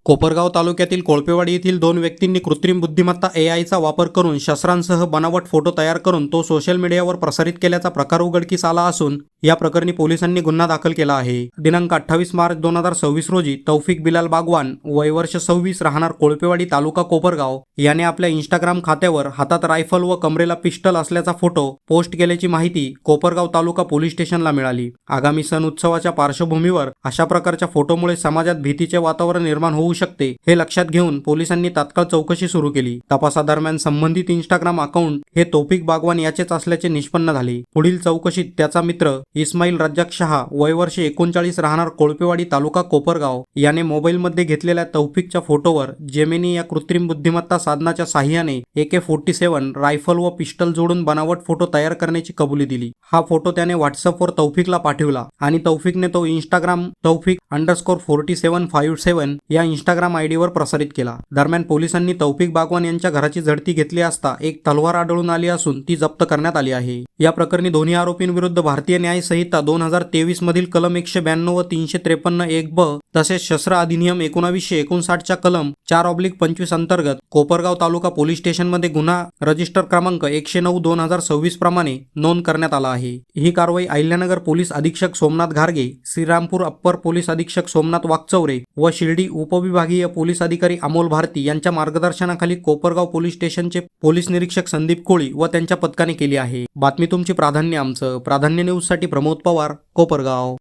कोपरगाव तालुक्यातील कोळपेवाडी येथील दोन व्यक्तींनी कृत्रिम बुद्धिमत्ता एआयचा वापर करून शस्त्रांसह बनावट फोटो तयार करून तो सोशल मीडियावर प्रसारित केल्याचा प्रकार उघडकीस आला असून या प्रकरणी पोलिसांनी गुन्हा दाखल केला आहे। दिनांक 28 मार्च 2026 रोजी तौफिक बिलाल बागवान वय वर्ष 26 राहणार कोळपेवाडी तालुका कोपरगाव याने आपल्या इंस्टाग्राम खात्यावर हातात रायफल व कमरेला पिस्टल असल्याचा फोटो पोस्ट केल्याची माहिती कोपरगाव तालुका पोलीस स्टेशनला मिळाली। आगामी सण उत्सवाच्या पार्श्वभूमीवर अशा प्रकारच्या फोटोमुळे समाजात भीतीचे वातावरण निर्माण होऊ शकते हे लक्षात घेऊन पोलिसांनी तात्काळ चौकशी सुरू केली। तपासादरम्यान संबंधित इंस्टाग्राम अकाउंट हे तौफिक बागवान याचेच असल्याचे निष्पन्न झाले। पुढील चौकशीत त्याचा मित्र इस्माईल रज्जाक शहा वय वर्ष 39 राहणार कोळपेवाडी तालुका कोपरगाव याने मोबाईलमध्ये घेतलेल्या तौफिकच्या फोटोवर जेमिनी या कृत्रिम बुद्धिमत्ता साधनाच्या साहाय्याने AK-47 रायफल व पिस्टल जोडून बनावट फोटो तयार करण्याची कबुली दिली। हा फोटो त्याने व्हॉट्सअपवर तौफिकला पाठवला आणि तौफिकने तो इंस्टाग्राम तौफिक_4757 या इंस्टाग्राम आयडीवर प्रसारित केला। दरम्यान पोलिसांनी तौफिक बागवान यांच्या घराची झडती घेतली असता एक तलवार आढळून आली असून ती जप्त करण्यात आली आहे। या प्रकरणी दोन्ही आरोपींविरुद्ध भारतीय न्याय संहिता 2023 मधील कलम 192 व 353(1)(ब) तसेच शस्त्र अधिनियम 1959 च्या कलम 4/25 अंतर्गत कोपरगाव तालुका पोलीस स्टेशनमध्ये गुन्हा रजिस्टर क्रमांक 109/2026 प्रमाणे नोंद करण्यात आला आहे। ही कारवाई अहिल्यानगर पोलीस अधीक्षक सोमनाथ घारगे, श्रीरामपूर अप्पर पोलीस अधीक्षक सोमनाथ वाकचौरे व शिर्डी उपविभागीय पोलीस अधिकारी अमोल भारती यांच्या मार्गदर्शनाखाली कोपरगाव पोलीस स्टेशनचे पोलीस निरीक्षक संदीप कोळी व त्यांच्या पथकाने केली आहे। बातमी तुमची, प्राधान्य आमचं। प्राधान्य न्यूज साठी प्रमोद पवार, कोपरगाव।